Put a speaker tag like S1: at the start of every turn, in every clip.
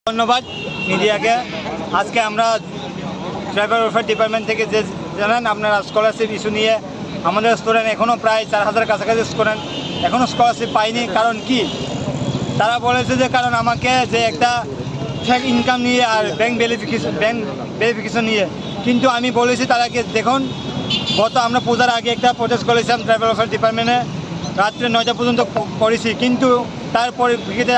S1: ধন্যবাদ মিডিয়াকে। আজকে আমরা ট্রাইবাল ওয়েলফেয়ার ডিপার্টমেন্ট থেকে যে জানেন আপনারা স্কলারশিপ ইস্যু নিয়ে আমাদের স্টুডেন্ট এখনও প্রায় 4000 কাছাকাছি স্টুডেন্ট এখনও স্কলারশিপ পায়নি। কারণ কি তারা বলেছে যে কারণ আমাকে যে একটা ফেক ইনকাম নিয়ে আর ব্যাংক ভেরিফিকেশন নিয়ে, কিন্তু আমি বলেছি তারাকে দেখুন গত আমরা পূজার আগে একটা প্রোটেস্ট করেছিলাম ট্রাইবাল ওয়েলফেয়ার ডিপার্টমেন্টে, রাত্রে 9টা পর্যন্ত করেছি, কিন্তু তারপরে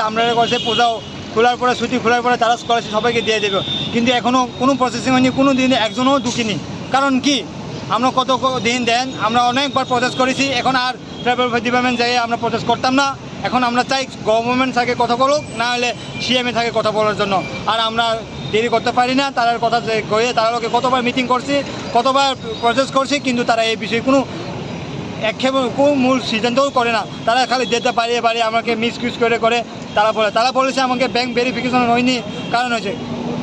S1: আমরা করছে পূজাও খোলার পরে ছুটি খোলার পরে তারা স্কলারশিপ সবাইকে দিয়ে দেবে, কিন্তু এখনও কোনো প্রসেসিং হয়নি, কোনো দিনে একজনও ঢুকিনি। কারণ কি আমরা কত দিন দেন, আমরা অনেকবার প্রসেস করেছি, এখন আর ট্রাইবাল ওয়েলফেয়ার ডিপার্টমেন্ট যাই আমরা প্রসেস করতাম না। এখন আমরা চাই গভর্নমেন্ট থাকে কথা বলুক, না হলে সিএমএ থাকে কথা বলার জন্য। আর আমরা দেরি করতে পারি না, তার কথা যে গিয়ে তারা লোকে কতবার মিটিং করছি, কতবার প্রসেস করছি, কিন্তু তারা এই বিষয়ে কোনো একক্ষেপে কোনো মূল সিদ্ধান্তও করে না। তারা খালি যেতে বাড়িয়ে আমাকে মিসইউজ করে তারা বলেছে আমাকে ব্যাংক ভেরিফিকেশন হয়নি, কারণ হয়েছে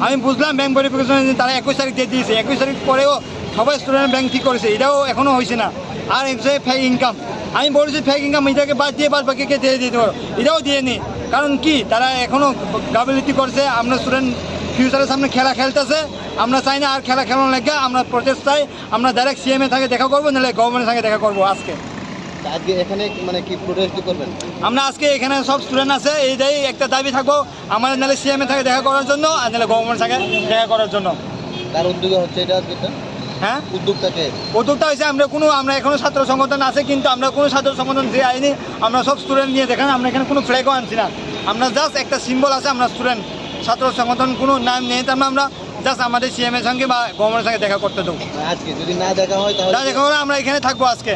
S1: আমি বুঝলাম ব্যাংক ভেরিফিকেশন তারা 21 তারিখ দিয়ে দিয়েছে, 21 তারিখ পরেও সবাই স্টুডেন্ট ব্যাংক ঠিক করেছে, এটাও এখনও হয়েছে না। আর ফেক ইনকাম আমি বলেছি ফেক ইনকাম এটাকে বাদ দিয়ে বাকিকে দিয়ে দিতে পারো, এটাও দিয়েনি। কারণ কি তারা এখনও গাফিলতি করছে। আমরা স্টুডেন্ট ফিউচারের সামনে খেলা খেলতেছে, আমরা চাই না আর খেলা খেলানোর লেগে আমরা প্রোটেস্ট চাই। আমরা ডাইরেক্ট সিএমএ থাকে দেখা করবো, নাহলে গভর্নমেন্টের সঙ্গে দেখা করবো। আজকে
S2: এখানে মানে কি প্রোটেস্ট করবেন?
S1: আমরা আজকে এখানে সব স্টুডেন্ট আছে, এইটাই একটা দাবি থাকবো আমাদের, নাহলে সিএমএ থাকে দেখা করার জন্য, আর নাহলে গভর্নমেন্টের সঙ্গে দেখা করার জন্য।
S2: তার উদ্যোগে হচ্ছে এটা আজকে?
S1: হ্যাঁ,
S2: উদ্যোগটা
S1: হয়েছে আমরা এখনো ছাত্র সংগঠন আছে, কিন্তু আমরা কোনো ছাত্র সংগঠন যে আইনি আমরা সব স্টুডেন্ট নিয়ে দেখেন, আমরা এখানে কোনো ফ্ল্যাগও আনছি না, আমরা জাস্ট একটা সিম্বল আছে, আমরা স্টুডেন্ট ছাত্র সংগঠন কোনো নাম নেই, তার আমরা জাস্ট আমাদের সিএমএর সঙ্গে বা গভর্নমেন্টের সঙ্গে দেখা করতে দেবো।
S2: আজকে যদি না দেখা হয় তাহলে
S1: দেখা হলে আমরা এখানে থাকবো আজকে।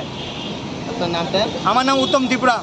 S2: আপনার নামটা?
S1: আমার নাম উত্তম ত্রিপুরা।